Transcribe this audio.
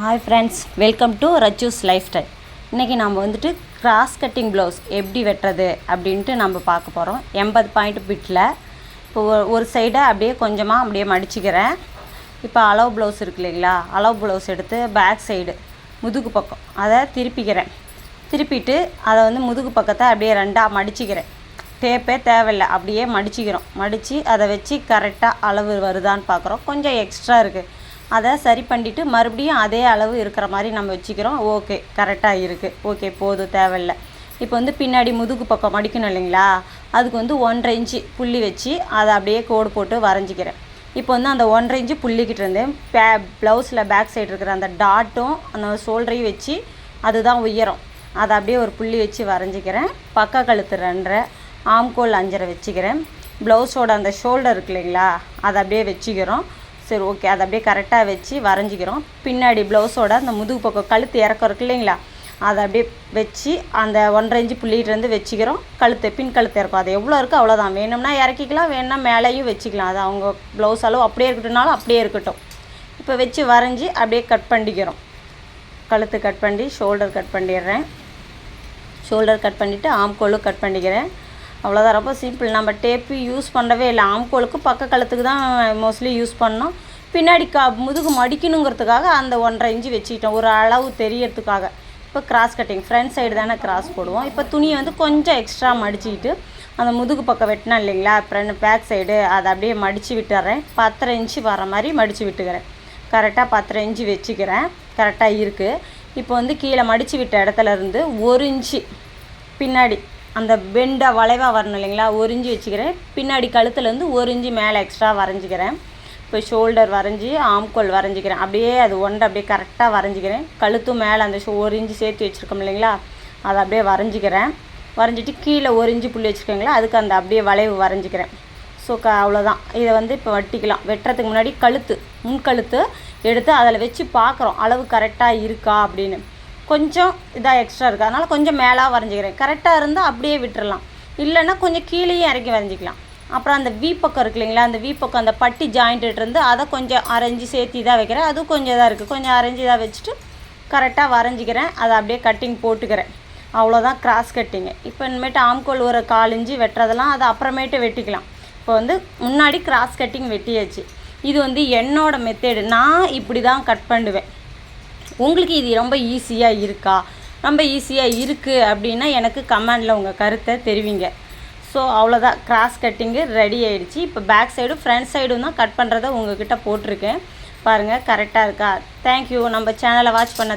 Hi friends, welcome to Rachu's lifestyle. இன்றைக்கி நம்ம வந்துட்டு கிராஸ் கட்டிங் ப்ளவுஸ் எப்படி வெட்டுறது அப்படின்ட்டு நம்ம பார்க்க போகிறோம். 80 பாயிண்ட் பிட்டில் இப்போ ஒரு சைடை அப்படியே கொஞ்சமாக அப்படியே மடிச்சுக்கிறேன். இப்போ அளவு ப்ளவுஸ் இருக்கு இல்லைங்களா, அளவு ப்ளவுஸ் எடுத்து பேக் சைடு முதுகு பக்கம் அதை திருப்பிட்டு அதை வந்து முதுகு பக்கத்தை அப்படியே ரெண்டாக மடிச்சுக்கிறேன். டேப்பே தேவையில்லை, அப்படியே மடித்து அதை வச்சு கரெக்டாக அளவு வருதான்னு பார்க்குறோம். கொஞ்சம் எக்ஸ்ட்ரா இருக்குது, அதை சரி பண்ணிவிட்டு மறுபடியும் அதே அளவு இருக்கிற மாதிரி நம்ம வச்சுக்கிறோம். ஓகே, கரெக்டாக இருக்குது, ஓகே போதும், தேவையில்லை. இப்போ வந்து பின்னாடி முதுகு பக்கம் மடிக்கணும் இல்லைங்களா, அதுக்கு வந்து 1.5 இன்ச்சு புள்ளி வச்சு அதை அப்படியே கோடு போட்டு வரைஞ்சிக்கிறேன். இப்போ வந்து அந்த 1.5 இன்ச்சு புள்ளிக்கிட்டேருந்து ப்ளவுஸில் பேக் சைடு இருக்கிற அந்த டாட்டும் அந்த ஷோல்டரையும் வச்சு அதுதான் உயரம், அதை அப்படியே ஒரு புள்ளி வச்சு வரைஞ்சிக்கிறேன். பக்க கழுத்து 2.5, ஆம்கோல் 5.5 வச்சுக்கிறேன். ப்ளவுஸோட அந்த ஷோல்டர் இருக்கு இல்லைங்களா, அதை அப்படியே வச்சுக்கிறோம். சரி, ஓகே, அதை அப்படியே கரெக்டாக வச்சு வரைஞ்சிக்கிறோம். பின்னாடி ப்ளவுஸோட அந்த முதுகு பக்கம் கழுத்து இறக்கம் இருக்கு இல்லைங்களா, அதை அப்படியே வச்சு அந்த 1.5 இன்ச்சு புள்ளிகிட்டேருந்து வச்சுக்கிறோம். பின் கழுத்து இறக்கும் அது எவ்வளோ இருக்குது அவ்வளோதான். வேணும்னா இறக்கிக்கலாம், வேணும்னா மேலேயும் வச்சுக்கலாம். அது அவங்க ப்ளவுஸ் அளவு அப்படியே இருக்கட்டும்னாலும் அப்படியே இருக்கட்டும். இப்போ வச்சு வரைஞ்சி அப்படியே கட் பண்ணிக்கிறோம். கழுத்து கட் பண்ணி ஷோல்டர் கட் பண்ணிடுறேன். ஷோல்டர் கட் பண்ணிவிட்டு ஆம்கோலும் கட் பண்ணிக்கிறேன். அவ்வளோதான், ரொம்ப சிம்பிள். நம்ம டேப்பு யூஸ் பண்ணவே இல்லை. ஆம்கோலுக்கு பக்க கழுத்துக்கு தான் மோஸ்ட்லி யூஸ் பண்ணோம். பின்னாடி முதுகு மடிக்கணுங்கிறதுக்காக அந்த 1.5 இன்ச்சு வச்சுக்கிட்டோம், ஒரு அளவு தெரியறதுக்காக. இப்போ கிராஸ் கட்டிங் ஃப்ரண்ட் சைடு தானே கிராஸ் போடுவோம். இப்போ துணியை வந்து கொஞ்சம் எக்ஸ்ட்ரா மடிச்சுக்கிட்டு அந்த முதுகு பக்கம் வெட்டினா இல்லைங்களா, பேக் சைடு அதை அப்படியே மடித்து விட்டுறேன். 10.5 இன்ச்சு வர மாதிரி மடித்து விட்டுக்கிறேன். கரெக்டாக 10.5 இன்ச்சு வச்சுக்கிறேன், கரெக்டாக இருக்குது. இப்போ வந்து கீழே மடித்து விட்ட இடத்துலேருந்து 1 இன்ச்சு பின்னாடி அந்த பெண்டாக வளைவாக வரணும் இல்லைங்களா, 1 இன்ச்சு வச்சுக்கிறேன். பின்னாடி கழுத்துலேருந்து 1 இன்ச்சு மேலே எக்ஸ்ட்ரா வரைஞ்சிக்கிறேன். இப்போ ஷோல்டர் வரைஞ்சி ஆம்கோல் வரைஞ்சிக்கிறேன். அப்படியே அது அப்படியே கரெக்டாக வரைஞ்சிக்கிறேன். கழுத்தும் மேலே அந்த 1 இன்ச்சு சேர்த்து வச்சுருக்கோம் இல்லைங்களா, அதை அப்படியே வரைஞ்சிக்கிறேன். வரைஞ்சிட்டு கீழே 1 இன்ச்சு புள்ளி வச்சுருக்கீங்களா, அதுக்கு அந்த அப்படியே வளைவு வரைஞ்சிக்கிறேன். ஸோ அவ்வளோதான். இதை வந்து இப்போ வெட்டிக்கலாம். வெட்டுறதுக்கு முன்னாடி முன்கழுத்து எடுத்து அதில் வச்சு பார்க்குறோம் அளவு கரெக்டாக இருக்கா அப்படின்னு. கொஞ்சம் இதாக எக்ஸ்ட்ரா இருக்குது, அதனால் கொஞ்சம் மேலாக வரைஞ்சிக்கிறேன். கரெக்டாக இருந்தால் அப்படியே விட்டுறலாம், இல்லைன்னா கொஞ்சம் கீழேயும் இறக்கி வரைஞ்சிக்கலாம். அப்புறம் அந்த வி பக்கம் இருக்கு இல்லைங்களா, அந்த வி பக்கம் அந்த பட்டி ஜாயிண்ட்டு இருந்து அதை கொஞ்சம் அரைஞ்சி சேர்த்து இதாக வைக்கிறேன். அதுவும் கொஞ்சம் இதாக இருக்குது, கொஞ்சம் அரைஞ்சி இதாக வச்சுட்டு கரெக்டாக வரைஞ்சிக்கிறேன். அதை அப்படியே கட்டிங் போட்டுக்கிறேன். அவ்வளோதான் கிராஸ் கட்டிங்கு. இப்போ இனிமேட்டு ஆம்கோல் ஒரு 1/4 இன்ச்சு வெட்டுறதெல்லாம் அதை அப்புறமேட்டு வெட்டிக்கலாம். இப்போ வந்து முன்னாடி கிராஸ் கட்டிங் வெட்டியாச்சு. இது வந்து என்னோடய மெத்தேடு, நான் இப்படி தான் கட் பண்ணுவேன். உங்களுக்கு இது ரொம்ப ஈஸியாக இருக்கா, ரொம்ப ஈஸியாக இருக்குது அப்படின்னா எனக்கு கமெண்டில் உங்கள் கருத்தை தெரிவிங்க. ஸோ அவ்வளோதான், கிராஸ் கட்டிங்கு ரெடி ஆகிடுச்சு. இப்போ பேக் சைடும் ஃப்ரண்ட் சைடும் தான் கட் பண்ணுறதை உங்கள்கிட்ட போட்டிருக்கேன். பாருங்கள் கரெக்டாக இருக்கா. தேங்க்யூ. நம்ம சேனலை வாட்ச் பண்ண